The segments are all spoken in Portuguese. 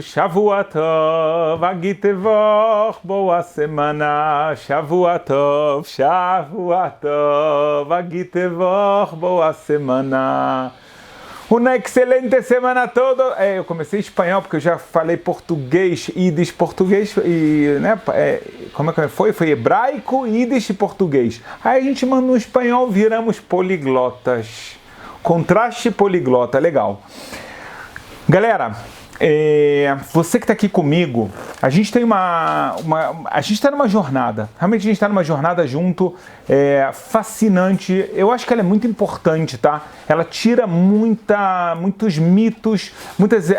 Shavuatov, Agitevor, boa semana, Shavuatov, Agitevor, boa semana. Uma excelente semana toda. Eu comecei espanhol porque eu já falei português, Yiddish, português e, né, como é que foi? Foi hebraico, Yiddish e português. Aí a gente manda no espanhol, viramos poliglotas. Contraste poliglota, legal. Galera, você que está aqui comigo, a gente tem a gente está numa jornada, realmente a gente está numa jornada junto, fascinante. Eu acho que ela é muito importante, tá? Ela tira muitos mitos, muitas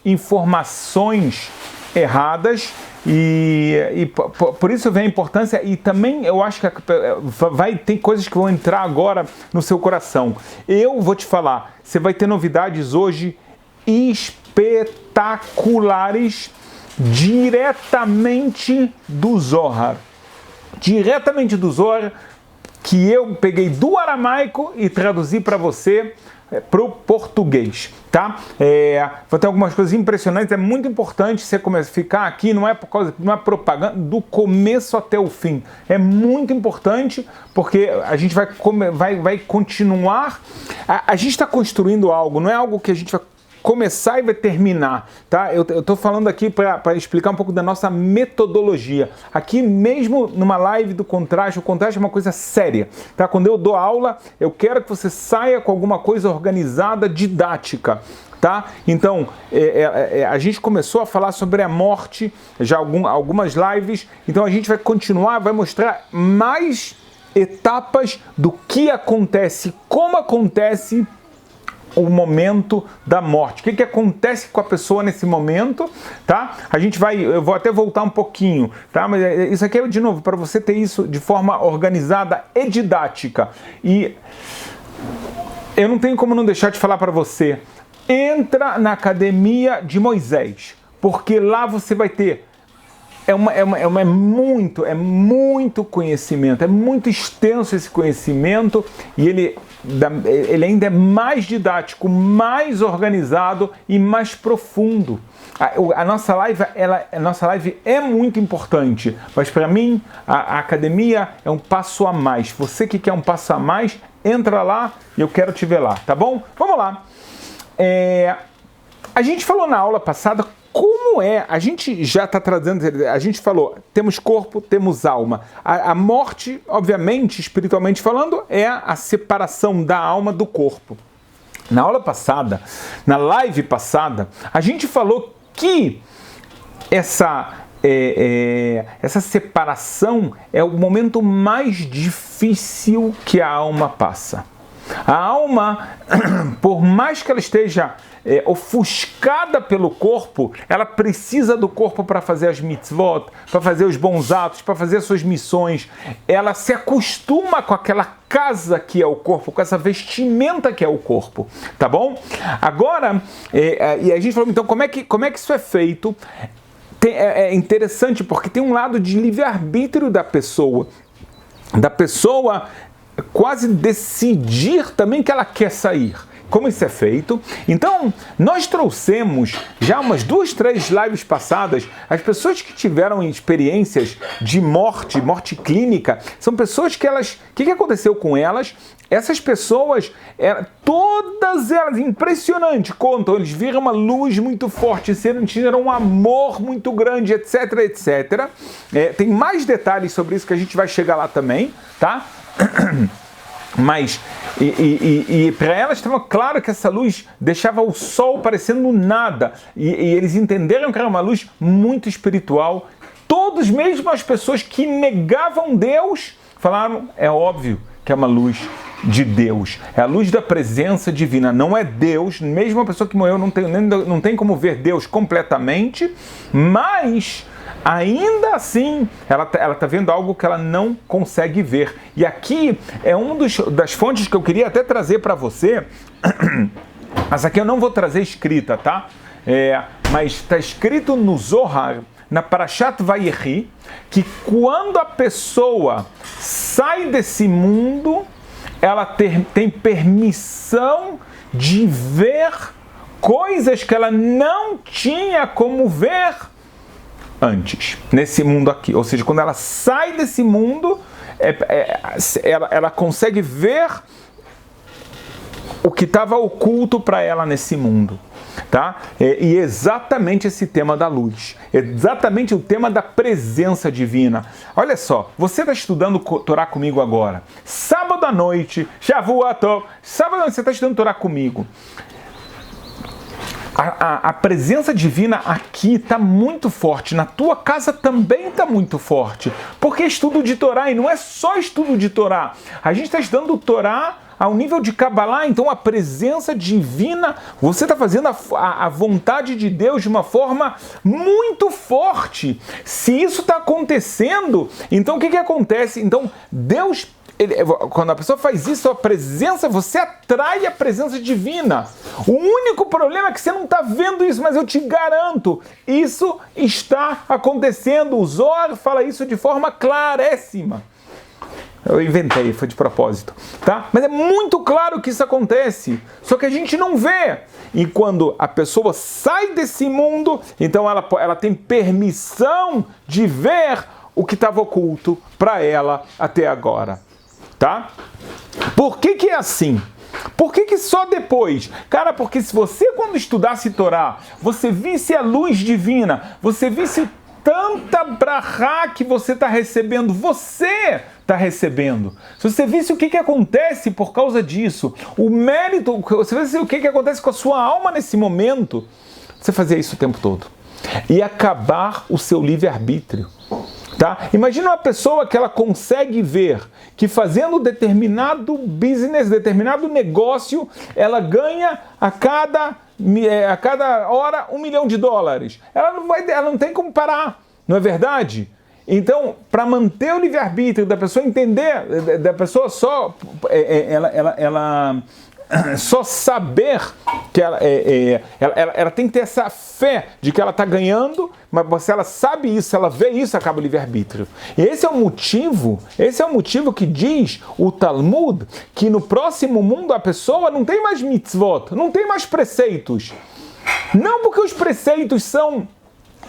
informações erradas. E por isso vem a importância, e também eu acho que tem coisas que vão entrar agora no seu coração. Eu vou te falar, você vai ter novidades hoje espetaculares diretamente do Zohar. Diretamente do Zohar, que eu peguei do aramaico e traduzi para você para o português, tá? Vou ter algumas coisas impressionantes. É muito importante você ficar aqui, não é propaganda, do começo até o fim. É muito importante porque a gente vai continuar. A gente está construindo algo, não é algo que a gente vai começar e vai terminar, tá? Eu estou falando aqui para explicar um pouco da nossa metodologia. Aqui mesmo numa live do contraste, o contraste é uma coisa séria, tá? Quando eu dou aula, eu quero que você saia com alguma coisa organizada, didática, tá? Então, a gente começou a falar sobre a morte, já algumas lives, então a gente vai continuar, vai mostrar mais etapas do que acontece, como acontece o momento da morte. O que acontece com a pessoa nesse momento, tá? Eu vou até voltar um pouquinho, tá? Mas isso aqui é, de novo, para você ter isso de forma organizada e didática. E eu não tenho como não deixar de falar para você, entra na Academia de Moisés, porque lá você vai ter muito conhecimento, é muito extenso esse conhecimento, e ele ainda é mais didático, mais organizado e mais profundo. A nossa live é muito importante, mas para mim a academia é um passo a mais. Você que quer um passo a mais, entra lá e eu quero te ver lá, tá bom? Vamos lá. A gente falou na aula passada como a gente já está trazendo, a gente falou, temos corpo, temos alma. A morte, obviamente, espiritualmente falando, é a separação da alma do corpo. Na aula passada, na live passada, a gente falou que essa separação é o momento mais difícil que a alma passa. A alma, por mais que ela esteja ofuscada pelo corpo, ela precisa do corpo para fazer as mitzvot, para fazer os bons atos, para fazer as suas missões. Ela se acostuma com aquela casa que é o corpo, com essa vestimenta que é o corpo, tá bom? Agora, e a gente falou, então, como é que isso é feito? É interessante porque tem um lado de livre-arbítrio da pessoa quase decidir também que ela quer sair. Como isso é feito? Então, nós trouxemos já umas 2, 3 lives passadas, as pessoas que tiveram experiências de morte clínica, são pessoas que o que aconteceu com elas? Essas pessoas, todas elas, impressionante, contam, eles viram uma luz muito forte, sentiram um amor muito grande, etc, etc. Tem mais detalhes sobre isso que a gente vai chegar lá também, tá? Mas, para elas estava claro que essa luz deixava o sol parecendo nada, e eles entenderam que era uma luz muito espiritual. Todos, mesmo as pessoas que negavam Deus, falaram, é óbvio que é uma luz de Deus, é a luz da presença divina, não é Deus. Mesmo a pessoa que morreu não tem como ver Deus completamente, mas ainda assim ela tá vendo algo que ela não consegue ver. E aqui é das fontes que eu queria até trazer para você, mas aqui eu não vou trazer escrita, tá? Mas está escrito no Zohar, na Parashat Vayechi, que quando a pessoa sai desse mundo, ela tem permissão de ver coisas que ela não tinha como ver antes, nesse mundo aqui. Ou seja, quando ela sai desse mundo, ela consegue ver o que estava oculto para ela nesse mundo. Tá? E exatamente esse tema da luz, exatamente o tema da presença divina. Olha só, você está estudando Torá comigo agora, sábado à noite, Shavuot, sábado à noite você está estudando Torá comigo. A presença divina aqui está muito forte, na tua casa também está muito forte, porque é estudo de Torá, e não é só estudo de Torá, a gente está estudando Torá ao nível de Kabbalah, então a presença divina, você está fazendo a vontade de Deus de uma forma muito forte. Se isso está acontecendo, então o que acontece? Então Deus, quando a pessoa faz isso, a presença, você atrai a presença divina. O único problema é que você não está vendo isso, mas eu te garanto, isso está acontecendo. O Zohar fala isso de forma claríssima. Eu inventei, foi de propósito, tá? Mas é muito claro que isso acontece, só que a gente não vê. E quando a pessoa sai desse mundo, então ela tem permissão de ver o que estava oculto para ela até agora, tá? Por que é assim? Por que só depois? Cara, porque se você, quando estudasse Torá, você visse a luz divina, você visse tanta brahá que você está recebendo, você está recebendo. Se você visse o que acontece por causa disso, o mérito, você visse o que acontece com a sua alma nesse momento, você fazia isso o tempo todo. E acabar o seu livre-arbítrio. Tá? Imagina uma pessoa que ela consegue ver que fazendo determinado business, determinado negócio, ela ganha a cada hora $1 milhão. Ela não tem como parar, não é verdade? Então, para manter o livre-arbítrio, da pessoa entender, da pessoa só só saber que ela tem que ter essa fé de que ela está ganhando, mas se ela sabe isso, ela vê isso, acaba o livre-arbítrio. E esse é o motivo que diz o Talmud, que no próximo mundo a pessoa não tem mais mitzvot, não tem mais preceitos. Não porque os preceitos são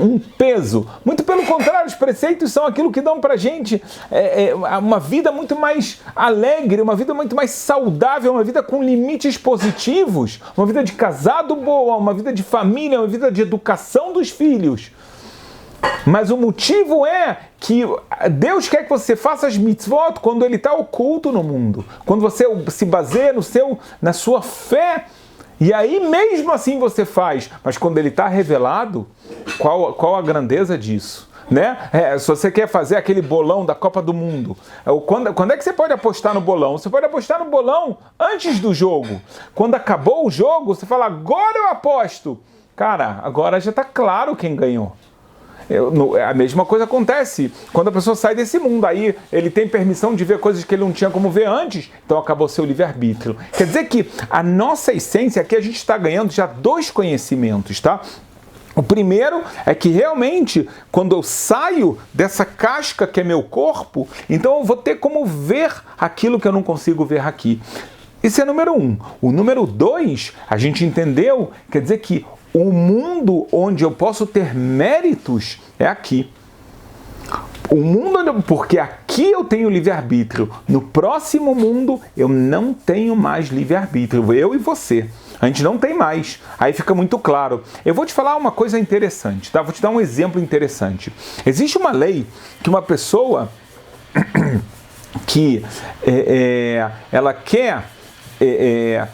um peso, muito pelo contrário, os preceitos são aquilo que dão pra gente uma vida muito mais alegre, uma vida muito mais saudável, uma vida com limites positivos, uma vida de casado boa, uma vida de família, uma vida de educação dos filhos. Mas o motivo é que Deus quer que você faça as mitzvot quando Ele está oculto no mundo, quando você se baseia na sua fé. E aí mesmo assim você faz, mas quando ele está revelado, qual a grandeza disso? Né? Se você quer fazer aquele bolão da Copa do Mundo, quando é que você pode apostar no bolão? Você pode apostar no bolão antes do jogo. Quando acabou o jogo, você fala, agora eu aposto. Cara, agora já está claro quem ganhou. A mesma coisa acontece quando a pessoa sai desse mundo, aí ele tem permissão de ver coisas que ele não tinha como ver antes, então acabou seu livre-arbítrio. Quer dizer que a nossa essência aqui, a gente está ganhando já 2 conhecimentos, tá? O primeiro é que realmente, quando eu saio dessa casca que é meu corpo, então eu vou ter como ver aquilo que eu não consigo ver aqui. Esse é o número 1. O número 2, a gente entendeu, quer dizer que o mundo onde eu posso ter méritos é aqui. O mundo, porque aqui eu tenho livre-arbítrio. No próximo mundo eu não tenho mais livre-arbítrio. Eu e você. A gente não tem mais. Aí fica muito claro. Eu vou te falar uma coisa interessante, tá? Vou te dar um exemplo interessante. Existe uma lei que uma pessoa que ela quer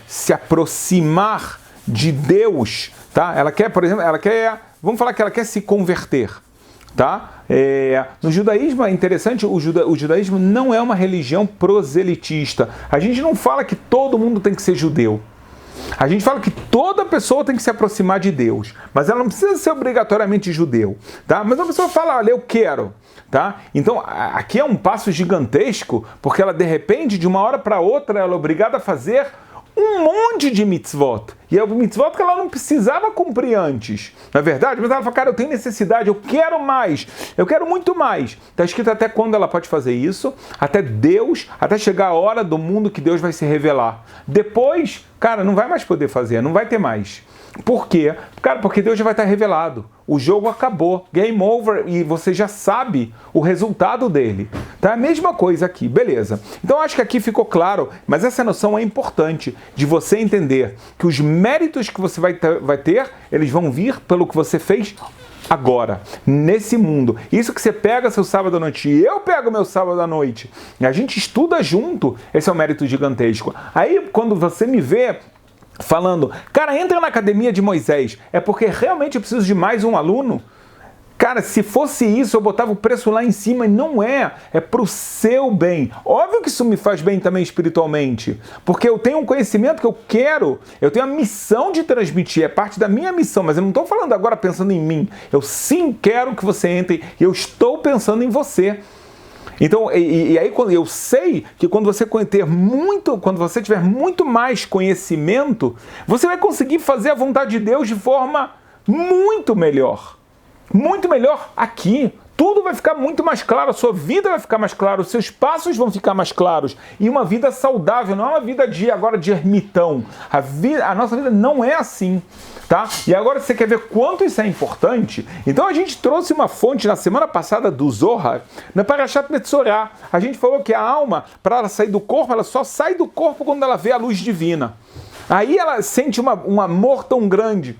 se aproximar de Deus, tá? Ela quer, por exemplo, vamos falar que ela quer se converter, tá? No judaísmo é interessante, o judaísmo não é uma religião proselitista. A gente não fala que todo mundo tem que ser judeu. A gente fala que toda pessoa tem que se aproximar de Deus, mas ela não precisa ser obrigatoriamente judeu, tá? Mas a pessoa fala, olha, eu quero, tá? Então, aqui é um passo gigantesco, porque ela, de repente, de uma hora para outra, ela é obrigada a fazer um monte de mitzvot. E é o mitzvot que ela não precisava cumprir antes. Não é verdade? Mas ela fala, cara, eu tenho necessidade, eu quero mais, eu quero muito mais. Está escrito até quando ela pode fazer isso, até Deus, até chegar a hora do mundo que Deus vai se revelar. Depois, cara, não vai mais poder fazer, não vai ter mais. Por quê? Cara, porque Deus já vai estar revelado. O jogo acabou, game over, e você já sabe o resultado dele. Tá? A mesma coisa aqui, beleza. Então acho que aqui ficou claro, mas essa noção é importante de você entender que os méritos que você vai ter, eles vão vir pelo que você fez agora, nesse mundo. Isso que você pega seu sábado à noite e eu pego meu sábado à noite, e a gente estuda junto, esse é um mérito gigantesco. Aí quando você me vê falando, cara, entra na academia de Moisés, é porque realmente eu preciso de mais um aluno? Cara, se fosse isso, eu botava o preço lá em cima, e não é pro seu bem. Óbvio que isso me faz bem também espiritualmente, porque eu tenho um conhecimento que eu quero, eu tenho a missão de transmitir, é parte da minha missão, mas eu não estou falando agora pensando em mim, eu sim quero que você entre, e eu estou pensando em você. Então, e aí quando eu sei que quando você tiver muito mais conhecimento, você vai conseguir fazer a vontade de Deus de forma muito melhor. Muito melhor aqui. Tudo vai ficar muito mais claro, a sua vida vai ficar mais clara, os seus passos vão ficar mais claros. E uma vida saudável, não é uma vida de ermitão. A nossa vida não é assim. Tá? E agora você quer ver quanto isso é importante? Então a gente trouxe uma fonte na semana passada do Zohar, na Parashat Metzorah. A gente falou que a alma, para ela sair do corpo, ela só sai do corpo quando ela vê a luz divina. Aí ela sente um amor tão grande,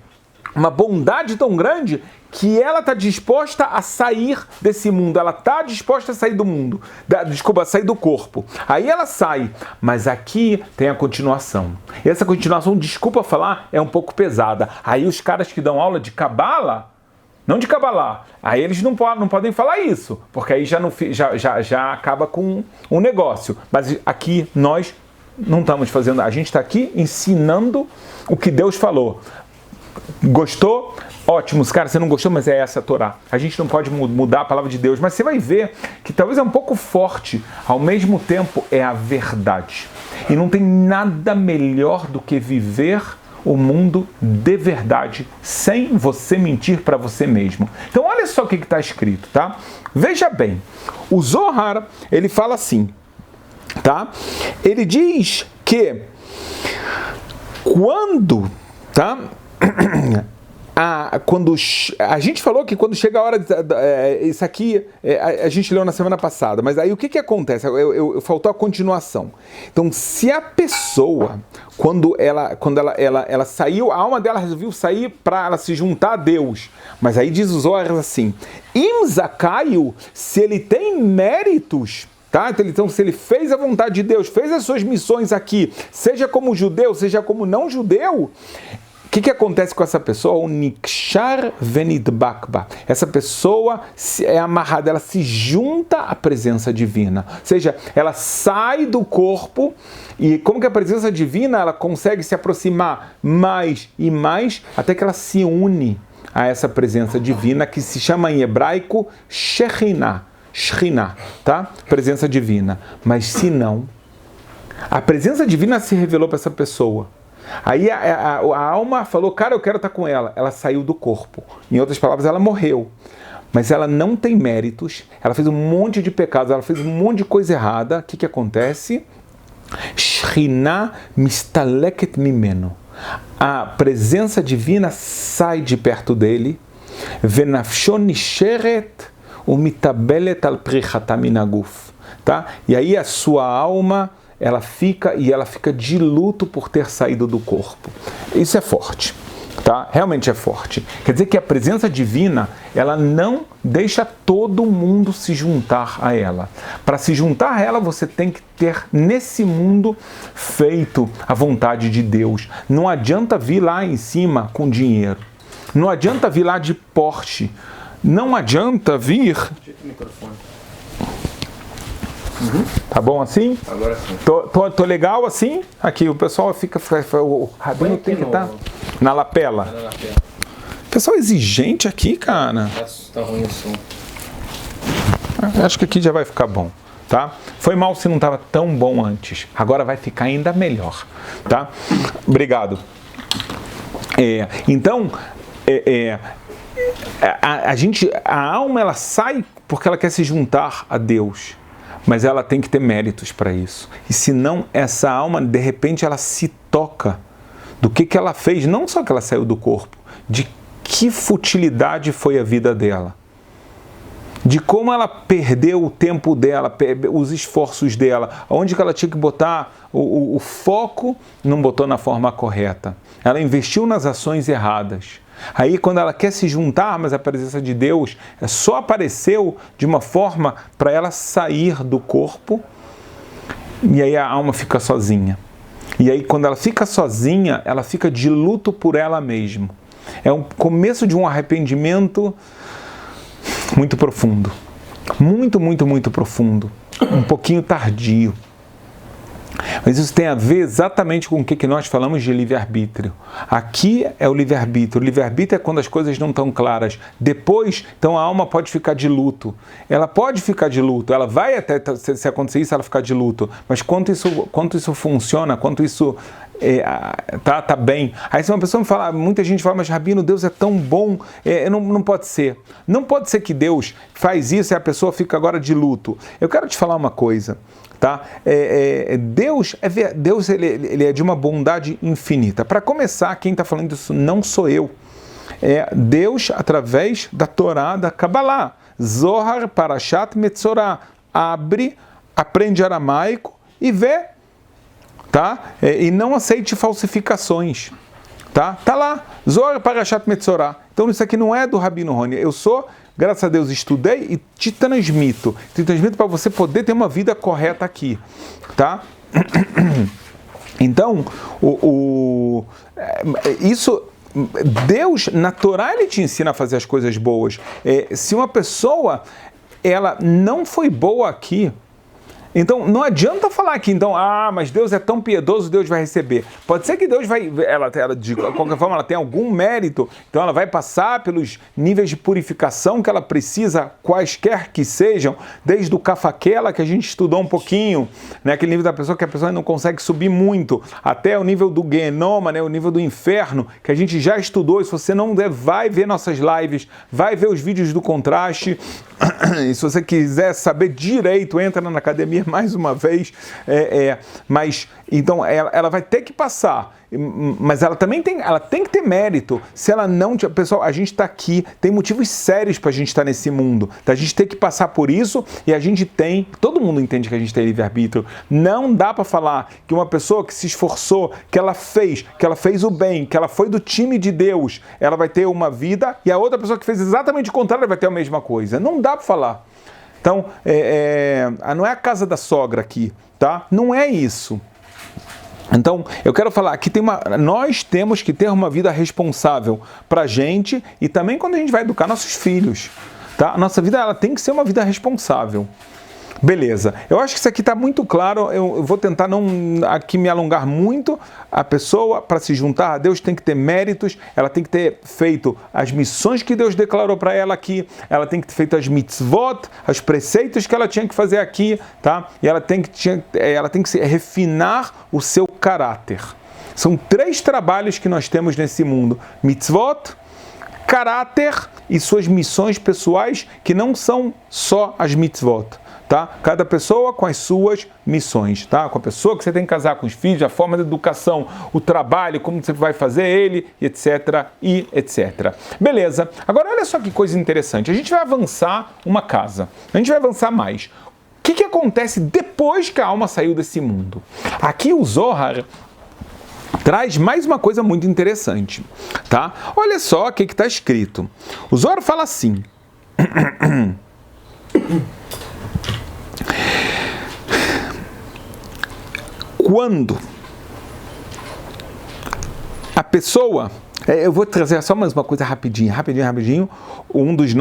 uma bondade tão grande, que ela está disposta a sair desse mundo, ela está disposta a sair do mundo, a sair do corpo. Aí ela sai, mas aqui tem a continuação. E essa continuação, desculpa falar, é um pouco pesada. Aí os caras que dão aula de Cabala, não de Cabalá, aí eles não podem falar isso, porque aí já acaba com um negócio. Mas aqui nós não estamos fazendo, a gente está aqui ensinando o que Deus falou. Gostou? Ótimo, cara, você não gostou, mas é essa a Torá. A gente não pode mudar a palavra de Deus, mas você vai ver que talvez é um pouco forte, ao mesmo tempo é a verdade. E não tem nada melhor do que viver o mundo de verdade, sem você mentir para você mesmo. Então olha só o que está escrito, tá? Veja bem, o Zohar, ele fala assim, tá? Ele diz que quando, tá? Quando a gente falou que quando chega a hora isso aqui a gente leu na semana passada, mas aí o que acontece? Faltou a continuação. Então, se a pessoa quando ela saiu, a alma dela resolveu sair para ela se juntar a Deus, mas aí diz os Zohar assim: Im Zakayu, se ele tem méritos, tá? Então, se ele fez a vontade de Deus, fez as suas missões aqui, seja como judeu, seja como não judeu, o que acontece com essa pessoa? O Nikshar Venidbakba. Essa pessoa é amarrada, ela se junta à presença divina. Ou seja, ela sai do corpo e como que a presença divina ela consegue se aproximar mais e mais até que ela se une a essa presença divina que se chama em hebraico Shekhinah. Shekhinah, tá? Presença divina. Mas se não, a presença divina se revelou para essa pessoa. Aí a alma falou, cara, eu quero estar com ela. Ela saiu do corpo. Em outras palavras, ela morreu. Mas ela não tem méritos. Ela fez um monte de pecados. Ela fez um monte de coisa errada. O que acontece? Shekhinah mistaleket mimeno. A presença divina sai de perto dele. Venafsho nisheret umitabelet al prichata minaguf. Tá? E aí a sua alma ela fica de luto por ter saído do corpo. Isso é forte, tá? Realmente é forte. Quer dizer que a presença divina, ela não deixa todo mundo se juntar a ela. Para se juntar a ela, você tem que ter nesse mundo feito a vontade de Deus. Não adianta vir lá em cima com dinheiro. Não adianta vir lá de Porsche. Não adianta vir... Uhum. Tá bom assim? Agora sim. Tô legal assim? Aqui o pessoal fica... O rabino tem que estar na lapela. Na lapela. Pessoal exigente aqui, cara. Tá ruim o som. Acho que aqui já vai ficar bom, tá? Foi mal se não estava tão bom antes. Agora vai ficar ainda melhor, tá? Obrigado. Então, a alma ela sai porque ela quer se juntar a Deus. Mas ela tem que ter méritos para isso. E senão, essa alma, de repente, ela se toca do que ela fez, não só que ela saiu do corpo, de que futilidade foi a vida dela, de como ela perdeu o tempo dela, os esforços dela, onde que ela tinha que botar o foco, não botou na forma correta. Ela investiu nas ações erradas. Aí quando ela quer se juntar, mas a presença de Deus só apareceu de uma forma para ela sair do corpo, e aí a alma fica sozinha. E aí quando ela fica sozinha, ela fica de luto por ela mesma. É um começo de um arrependimento muito profundo. Muito, muito, muito profundo. Um pouquinho tardio. Mas isso tem a ver exatamente com o que nós falamos de livre-arbítrio. Aqui é o livre-arbítrio. O livre-arbítrio é quando as coisas não estão claras. Depois, então a alma pode ficar de luto. Ela pode ficar de luto. Ela vai até, se acontecer isso, ela ficar de luto. Mas quanto isso funciona, quanto isso tá bem. Aí se uma pessoa me fala, muita gente fala, mas Rabino, Deus é tão bom. Não pode ser. Não pode ser que Deus faz isso e a pessoa fica agora de luto. Eu quero te falar uma coisa. Tá? Deus ele é de uma bondade infinita. Para começar, quem está falando isso não sou eu. É Deus através da Torá, da Kabbalah. Zohar Parashat Metzorah. Aprende aramaico e vê. Tá? E não aceite falsificações. Tá lá. Zohar Parashat Metzorah. Então isso aqui não é do Rabino Roni. Eu sou... Graças a Deus estudei e te transmito. Te transmito para você poder ter uma vida correta aqui, tá? Então, isso, Deus, na Torá, Ele te ensina a fazer as coisas boas. Se uma pessoa, ela não foi boa aqui, então não adianta falar que então, mas Deus é tão piedoso, Deus vai receber. Pode ser que Deus vai, ela de qualquer forma ela tem algum mérito, então ela vai passar pelos níveis de purificação que ela precisa, quaisquer que sejam, desde o cafaquela que a gente estudou um pouquinho, né, aquele nível da pessoa que a pessoa não consegue subir muito, até o nível do Guenoma, né, o nível do inferno, que a gente já estudou. Se você não der, vai ver nossas lives, vai ver os vídeos do contraste. E se você quiser saber direito, entra na academia mais uma vez. Mas então ela vai ter que passar, mas ela também tem que ter mérito. Se ela não, pessoal, a gente está aqui, tem motivos sérios para a gente estar nesse mundo. Tá? A gente tem que passar por isso e a gente tem. Todo mundo entende que a gente tem livre-arbítrio. Não dá para falar que uma pessoa que se esforçou, que ela fez o bem, que ela foi do time de Deus, ela vai ter uma vida, e a outra pessoa que fez exatamente o contrário vai ter a mesma coisa. Não dá para falar. Então, não é a casa da sogra aqui, tá? Não é isso. Então, eu quero falar que nós temos que ter uma vida responsável para a gente e também quando a gente vai educar nossos filhos, tá? A nossa vida ela tem que ser uma vida responsável. Beleza, eu acho que isso aqui está muito claro. Eu vou tentar não aqui me alongar muito. A pessoa, para se juntar a Deus, tem que ter méritos, ela tem que ter feito as missões que Deus declarou para ela aqui, ela tem que ter feito as mitzvot, os preceitos que ela tinha que fazer aqui, tá? E ela tem que refinar o seu caráter. São 3 trabalhos que nós temos nesse mundo: mitzvot, caráter e suas missões pessoais, que não são só as mitzvot. Tá? Cada pessoa com as suas missões, tá? Com a pessoa que você tem que casar, com os filhos, a forma de educação, o trabalho, como você vai fazer ele, etc. e etc. Beleza. Agora olha só que coisa interessante. A gente vai avançar uma casa. A gente vai avançar mais. O que acontece depois que a alma saiu desse mundo? Aqui o Zohar traz mais uma coisa muito interessante, tá? Olha só o que está escrito. O Zohar fala assim. Quando a pessoa... eu vou trazer só mais uma coisa rapidinho. Um dos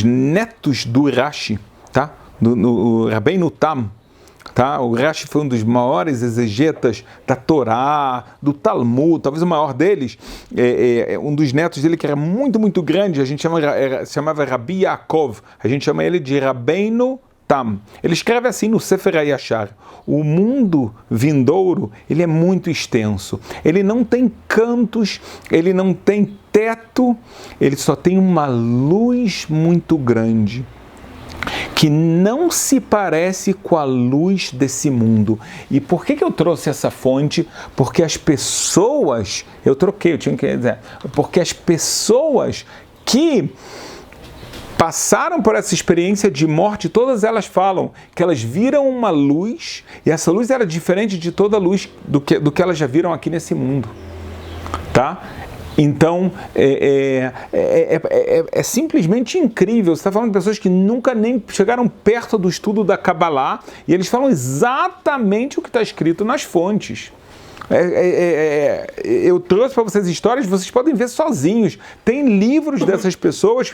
netos do Rashi, tá? Do Rabbeinu Tam, tá? O Rashi foi um dos maiores exegetas da Torá, do Talmud, talvez o maior deles. Um dos netos dele que era muito, muito grande, a gente chamava Rabi Yaakov, a gente chama ele de Rabbeinu Tam. Ele escreve assim no Sefer HaYashar: o mundo vindouro, ele é muito extenso, ele não tem cantos, ele não tem teto, ele só tem uma luz muito grande, que não se parece com a luz desse mundo. E por que eu trouxe essa fonte? Porque as pessoas, eu tinha que dizer, porque as pessoas que passaram por essa experiência de morte, todas elas falam que elas viram uma luz, e essa luz era diferente de toda a luz do que elas já viram aqui nesse mundo, tá? Então, é simplesmente incrível. Você está falando de pessoas que nunca nem chegaram perto do estudo da Kabbalah, e eles falam exatamente o que está escrito nas fontes. Eu trouxe para vocês histórias, vocês podem ver sozinhos. Tem livros dessas pessoas,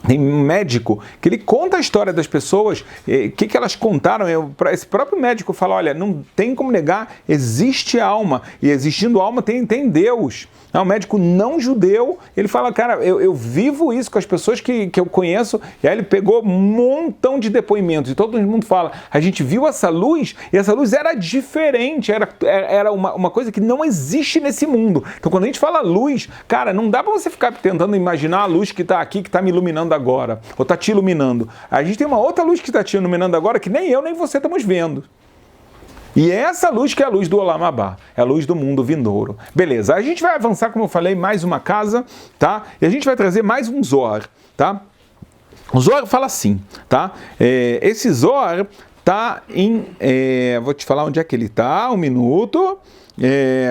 tem um médico que ele conta a história das pessoas, o que elas contaram. Esse próprio médico fala, olha, não tem como negar, existe alma, e existindo alma tem Deus. É um médico não judeu, ele fala, cara, eu vivo isso com as pessoas que eu conheço, e aí ele pegou um montão de depoimentos, e todo mundo fala, a gente viu essa luz, e essa luz era diferente, era uma coisa que não existe nesse mundo. Então quando a gente fala luz, cara, não dá para você ficar tentando imaginar a luz que está aqui, que está me iluminando agora, ou está te iluminando. A gente tem uma outra luz que está te iluminando agora, que nem eu nem você estamos vendo. E é essa luz que é a luz do Olam Abá, é a luz do mundo vindouro. Beleza, a gente vai avançar, como eu falei, mais uma casa, tá? E a gente vai trazer mais um Zohar, tá? O Zohar fala assim, tá? Esse Zohar tá em... vou te falar onde é que ele tá, um minuto...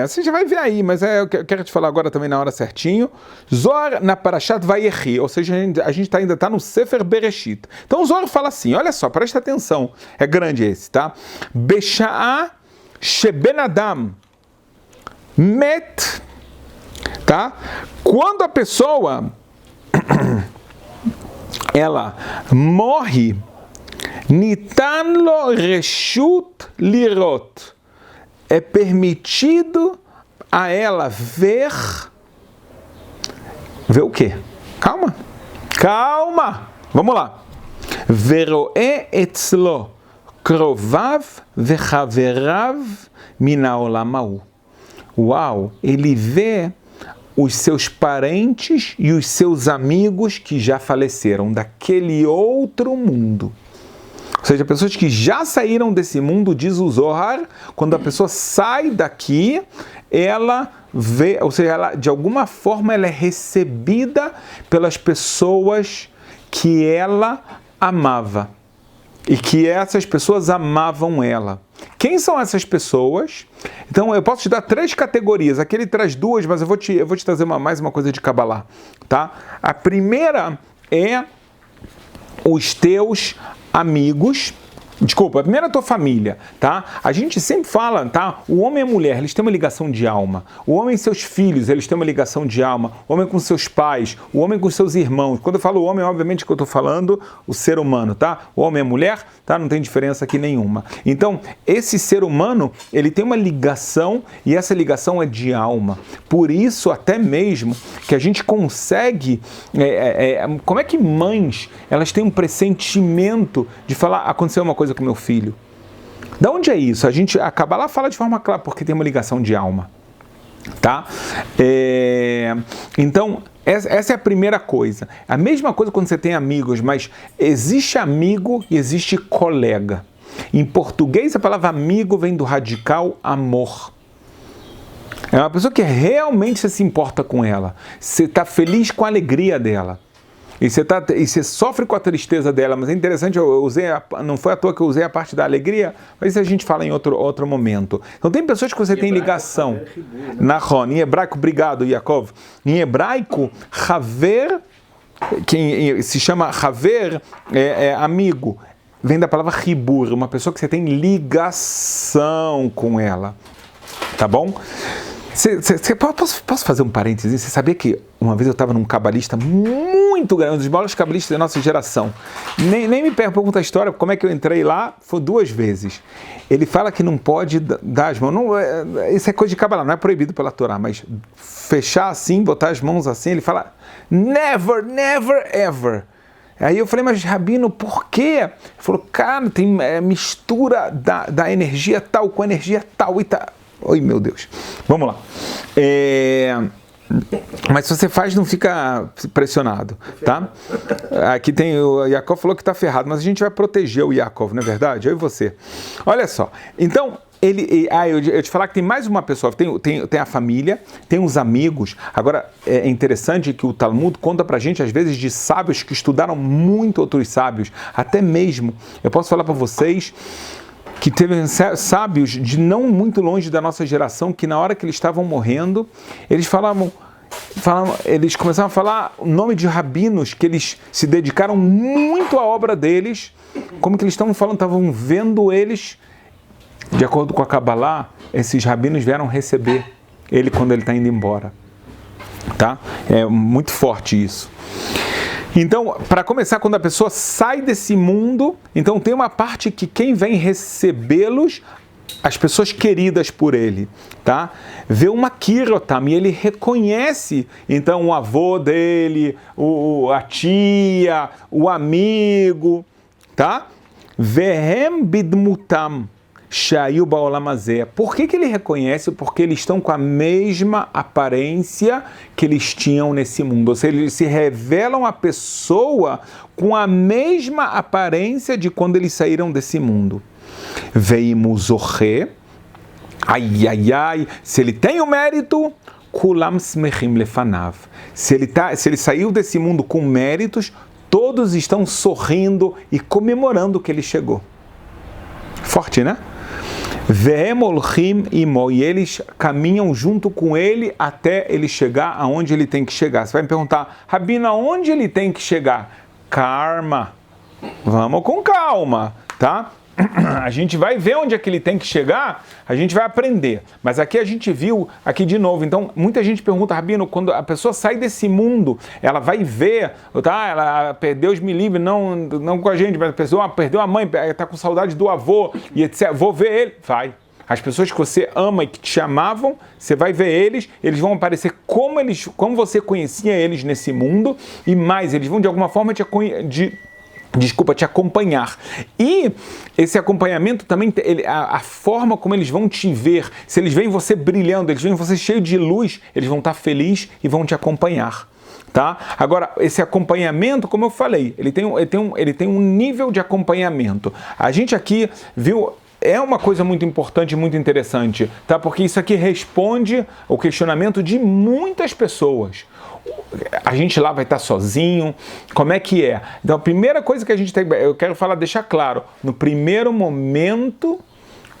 você já vai ver aí, mas eu quero te falar agora também na hora certinho. Zohar na Parashat Vayechi, ou seja, a gente ainda está no Sefer Bereshit. Então o Zohar fala assim, olha só, presta atenção, é grande esse, tá? Besha'a sheben adam met, tá? Quando a pessoa ela morre, nitan lo reshut lirot, é permitido a ela ver o quê? Calma, vamos lá. Veroe etzlo krovav vechaverav mina olam. Uau, ele vê os seus parentes e os seus amigos que já faleceram daquele outro mundo. Ou seja, pessoas que já saíram desse mundo, diz o Zohar, quando a pessoa sai daqui, ela vê, ou seja, ela, de alguma forma ela é recebida pelas pessoas que ela amava. E que essas pessoas amavam ela. Quem são essas pessoas? Então, eu posso te dar 3 categorias. Aqui ele traz 2, mas eu vou te trazer mais uma coisa de Kabbalah, tá? A primeira é os teus amigos, desculpa, primeiro a tua família, tá? A gente sempre fala, tá? O homem e a mulher, eles têm uma ligação de alma. O homem e seus filhos, eles têm uma ligação de alma. O homem com seus pais, o homem com seus irmãos. Quando eu falo homem, obviamente que eu estou falando o ser humano, tá? O homem e a mulher, tá? Não tem diferença aqui nenhuma. Então, esse ser humano, ele tem uma ligação e essa ligação é de alma. Por isso, até mesmo, que a gente consegue... como é que mães, elas têm um pressentimento de falar, aconteceu uma coisa com meu filho? Da onde é isso? A Kabbalah fala de forma clara, porque tem uma ligação de alma, tá? Então, essa é a primeira coisa. A mesma coisa quando você tem amigos, mas existe amigo e existe colega. Em português, a palavra amigo vem do radical amor. É uma pessoa que realmente você se importa com ela. Você está feliz com a alegria dela. E você sofre com a tristeza dela, mas é interessante, não foi à toa que eu usei a parte da alegria, mas isso a gente fala em outro momento. Então tem pessoas que você tem ligação. Em hebraico, obrigado, Yaakov. Em hebraico, Haver, que se chama Haver, é amigo. Vem da palavra Hibur, uma pessoa que você tem ligação com ela. Tá bom? Posso fazer um parênteses? Você sabia que uma vez eu estava num cabalista muito grande, um dos maiores cabalistas da nossa geração. Nem me pergunta a história, como é que eu entrei lá, foi 2 vezes. Ele fala que não pode dar as mãos. Isso é coisa de Kabbalah, não é proibido pela Torá, mas fechar assim, botar as mãos assim, ele fala never, never, ever. Aí eu falei, mas Rabino, por quê? Ele falou, cara, tem mistura da energia tal com energia tal e tal. Oi, meu Deus. Vamos lá. Mas se você faz, não fica pressionado, tá? Aqui tem o Yaakov falou que está ferrado, mas a gente vai proteger o Yaakov, não é verdade? Eu e você. Olha só, então, eu te falar que tem mais uma pessoa, tem a família, tem os amigos. Agora, é interessante que o Talmud conta pra gente, às vezes, de sábios que estudaram muito outros sábios, até mesmo, eu posso falar para vocês que teve sábios de não muito longe da nossa geração, que na hora que eles estavam morrendo, eles eles começaram a falar o nome de rabinos, que eles se dedicaram muito à obra deles, como que eles estavam vendo eles, de acordo com a Kabbalah, esses rabinos vieram receber ele quando ele está indo embora, tá? É muito forte isso. Então, para começar, quando a pessoa sai desse mundo, então tem uma parte que quem vem recebê-los, as pessoas queridas por ele, tá? Vê uma kirotam e ele reconhece, então, o avô dele, a tia, o amigo, tá? Vehem bidmutam. Por que ele reconhece? Porque eles estão com a mesma aparência que eles tinham nesse mundo. Ou seja, eles se revelam a pessoa com a mesma aparência de quando eles saíram desse mundo. Veimuzorre, se ele tem o mérito, kulam smechim lefanav. Se ele saiu desse mundo com méritos, todos estão sorrindo e comemorando que ele chegou. Forte, né? E eles caminham junto com ele até ele chegar aonde ele tem que chegar. Você vai me perguntar, Rabino, aonde ele tem que chegar? Karma. Vamos com calma, tá? A gente vai ver onde é que ele tem que chegar, a gente vai aprender. Mas aqui a gente viu, aqui de novo, então muita gente pergunta, Rabino, quando a pessoa sai desse mundo, ela vai ver, tá? Ela perdeu os me livre, não com a gente, mas a pessoa perdeu a mãe, está com saudade do avô, e etc. Vou ver ele. Vai. As pessoas que você ama e que te chamavam, você vai ver eles vão aparecer como você conhecia eles nesse mundo, e mais, eles vão de alguma forma te acompanhar. E esse acompanhamento também, a forma como eles vão te ver, se eles veem você brilhando, eles veem você cheio de luz, eles vão estar felizes e vão te acompanhar. Tá? Agora, esse acompanhamento, como eu falei, ele tem um nível de acompanhamento. A gente aqui viu... É uma coisa muito importante, muito interessante, tá? Porque isso aqui responde ao questionamento de muitas pessoas. A gente lá vai estar sozinho, como é que é? Então a primeira coisa que a gente tem, eu quero deixar claro, no primeiro momento,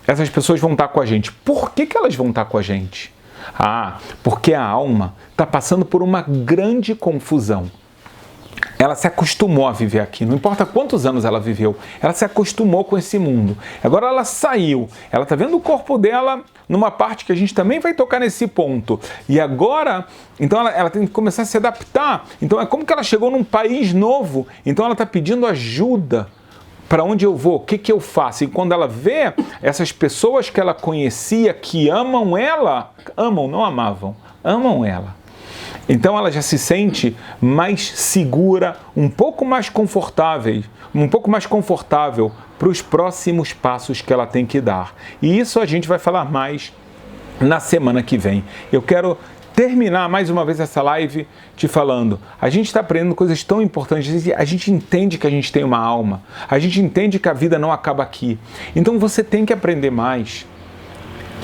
essas pessoas vão estar com a gente. Por que elas vão estar com a gente? Porque a alma está passando por uma grande confusão. Ela se acostumou a viver aqui, não importa quantos anos ela viveu, ela se acostumou com esse mundo. Agora ela saiu, ela está vendo o corpo dela numa parte que a gente também vai tocar nesse ponto. E agora, então ela tem que começar a se adaptar. Então é como que ela chegou num país novo, então ela está pedindo ajuda. Para onde eu vou? O que eu faço? E quando ela vê essas pessoas que ela conhecia, que amam ela, não amavam, amam ela. Então ela já se sente mais segura, um pouco mais confortável para os próximos passos que ela tem que dar. E isso a gente vai falar mais na semana que vem. Eu quero terminar mais uma vez essa live te falando, a gente está aprendendo coisas tão importantes, a gente entende que a gente tem uma alma, a gente entende que a vida não acaba aqui. Então você tem que aprender mais.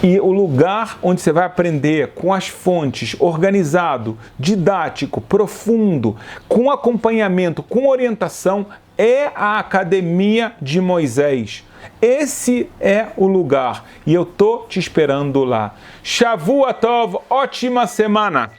E o lugar onde você vai aprender com as fontes, organizado, didático, profundo, com acompanhamento, com orientação, é a Academia de Moisés. Esse é o lugar e eu tô te esperando lá. Shavua Tov, ótima semana!